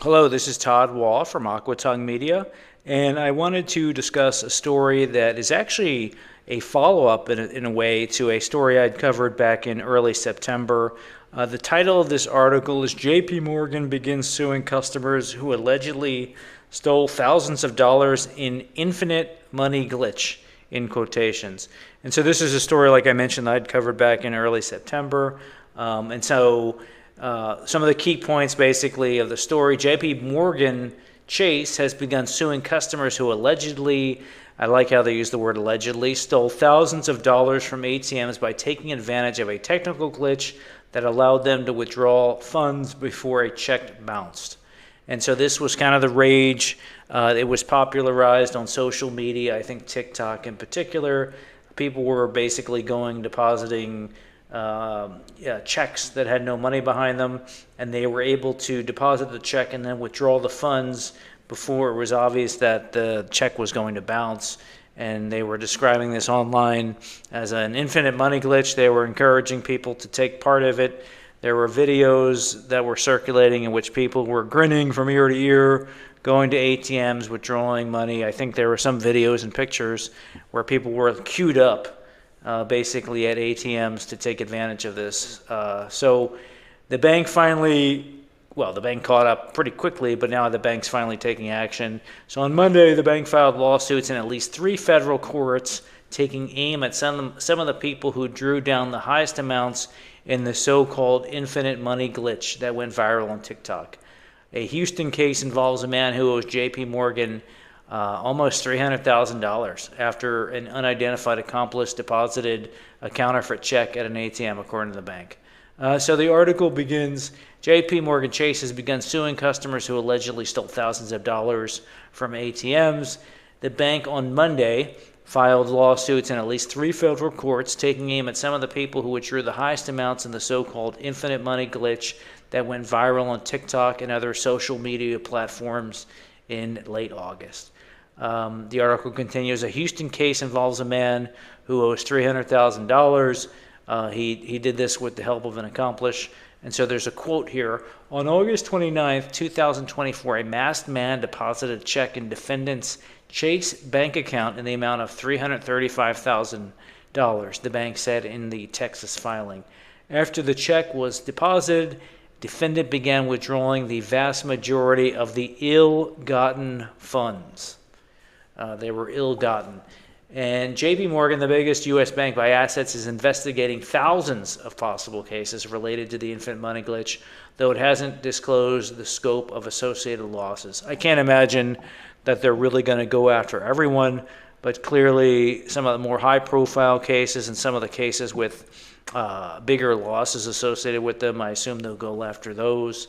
Hello, this is Todd Wall from Aquatongue Media, and I wanted to discuss a story that is actually a follow-up in a way to a story I'd covered back in early September. The title of this article is JP Morgan Begins Suing Customers Who Allegedly Stole Thousands of Dollars in Infinite Money Glitch, in quotations. And so this is a story, like I mentioned, I'd covered back in early September. Some of the key points basically of the story: JP Morgan Chase has begun suing customers who allegedly, I like how they use the word allegedly, stole thousands of dollars from ATMs by taking advantage of a technical glitch that allowed them to withdraw funds before a check bounced. And so this was kind of the rage. It was popularized on social media, I think TikTok in particular. People were basically depositing checks that had no money behind them, and they were able to deposit the check and then withdraw the funds before it was obvious that the check was going to bounce. And they were describing this online as an infinite money glitch. They were encouraging people to take part of it. There were videos that were circulating in which people were grinning from ear to ear, going to ATMs, withdrawing money. I think there were some videos and pictures where people were queued up basically at ATMs to take advantage of this. So the bank the bank caught up pretty quickly, but now the bank's finally taking action. So on Monday, the bank filed lawsuits in at least 3 federal courts, taking aim at some of the people who drew down the highest amounts in the so-called infinite money glitch that went viral on TikTok. A Houston case involves a man who owes JP Morgan almost $300,000 after an unidentified accomplice deposited a counterfeit check at an ATM, according to the bank. So the article begins, JP Morgan Chase has begun suing customers who allegedly stole thousands of dollars from ATMs. The bank on Monday filed lawsuits in at least 3 federal courts, taking aim at some of the people who withdrew the highest amounts in the so-called infinite money glitch that went viral on TikTok and other social media platforms in late August. The article continues, a Houston case involves a man who owes $300,000. He did this with the help of an accomplice. And so there's a quote here. On August 29th, 2024, a masked man deposited a check in defendant's Chase bank account in the amount of $335,000, the bank said in the Texas filing. After the check was deposited, defendant began withdrawing the vast majority of the ill-gotten funds. They were ill-gotten. And JP Morgan, the biggest U.S. bank by assets, is investigating thousands of possible cases related to the infinite money glitch, though it hasn't disclosed the scope of associated losses. I can't imagine that they're really going to go after everyone, but clearly some of the more high-profile cases and some of the cases with bigger losses associated with them, I assume they'll go after those.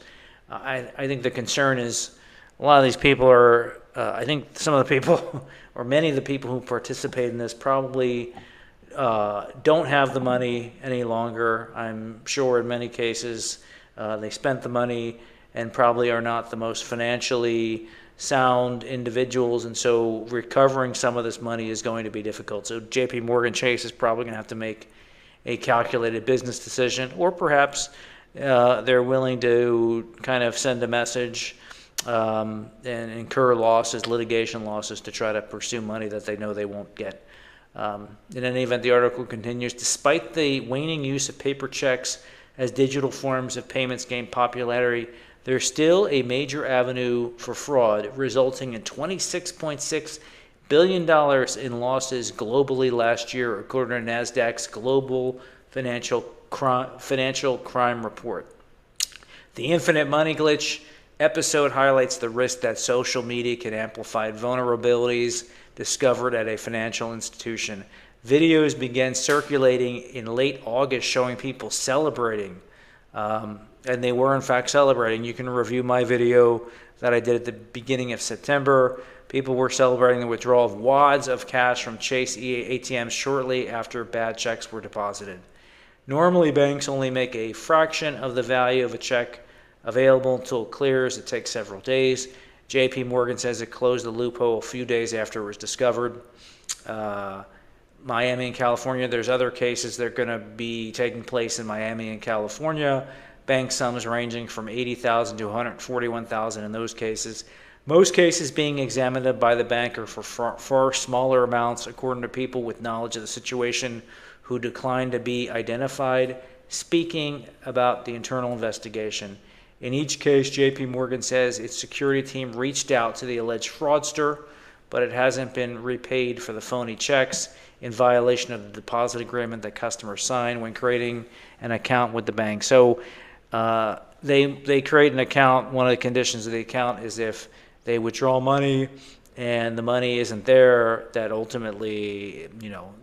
I think the concern is a lot of these people are, I think some of the people, or many of the people who participate in this probably don't have the money any longer. I'm sure in many cases they spent the money and probably are not the most financially sound individuals, and so recovering some of this money is going to be difficult. So JP Morgan Chase is probably going to have to make a calculated business decision, or perhaps they're willing to kind of send a message and incur losses, litigation losses, to try to pursue money that they know they won't get. In any event, the article continues, despite the waning use of paper checks as digital forms of payments gain popularity, there's still a major avenue for fraud, resulting in $26.6 billion in losses globally last year, according to NASDAQ's Global Financial Crime Report. The infinite money glitch episode highlights the risk that social media can amplify vulnerabilities discovered at a financial institution. Videos began circulating in late August showing people celebrating, and they were in fact celebrating. You can review my video that I did at the beginning of September. People were celebrating the withdrawal of wads of cash from Chase ATMs shortly after bad checks were deposited. Normally, banks only make a fraction of the value of a check available until it clears. It takes several days. JP Morgan says it closed the loophole a few days after it was discovered. Miami and California, there's other cases that are going to be taking place in Miami and California. bank sums ranging from $80,000 to $141,000 in those cases. Most cases being examined by the banker for far smaller amounts, according to people with knowledge of the situation who declined to be identified, speaking about the internal investigation. In each case, JP Morgan says its security team reached out to the alleged fraudster, but it hasn't been repaid for the phony checks in violation of the deposit agreement that customers sign when creating an account with the bank. So they create an account. One of the conditions of the account is if they withdraw money and the money isn't there, that ultimately,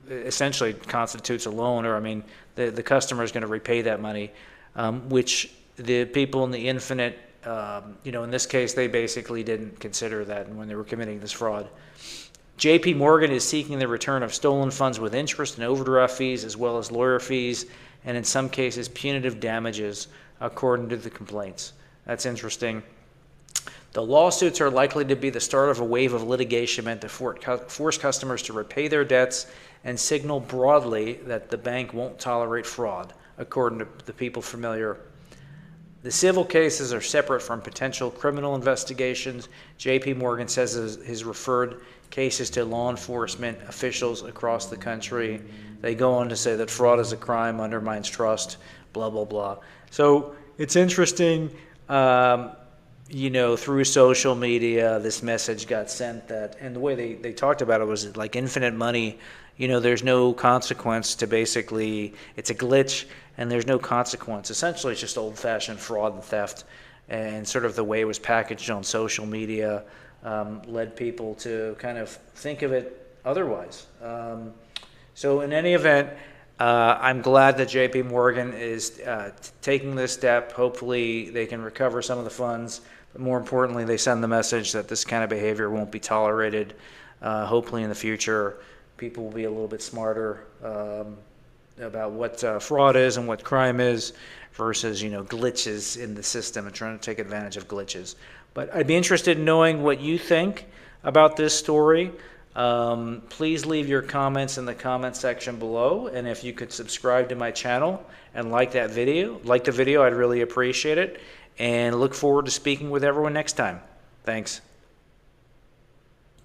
essentially constitutes a loan, or the customer is going to repay that money, which the people in the Infinite, in this case, they basically didn't consider that when they were committing this fraud. JP Morgan is seeking the return of stolen funds with interest and overdraft fees, as well as lawyer fees, and in some cases, punitive damages, according to the complaints. That's interesting. The lawsuits are likely to be the start of a wave of litigation meant to force customers to repay their debts and signal broadly that the bank won't tolerate fraud, according to the people familiar. The civil cases are separate from potential criminal investigations. JP Morgan says has referred cases to law enforcement officials across the country. They go on to say that fraud is a crime, undermines trust, blah, blah, blah. So it's interesting, through social media, this message got sent that, and the way they talked about it was like infinite money. There's no consequence to basically, it's a glitch and there's no consequence. Essentially, it's just old-fashioned fraud and theft, and sort of the way it was packaged on social media led people to kind of think of it otherwise. So in any event, I'm glad that JP Morgan is taking this step. Hopefully they can recover some of the funds, but more importantly, they send the message that this kind of behavior won't be tolerated. Hopefully in the future, people will be a little bit smarter about what fraud is and what crime is versus, glitches in the system and trying to take advantage of glitches. But I'd be interested in knowing what you think about this story. Please leave your comments in the comment section below, and if you could subscribe to my channel and like the video, I'd really appreciate it, and look forward to speaking with everyone next time. Thanks.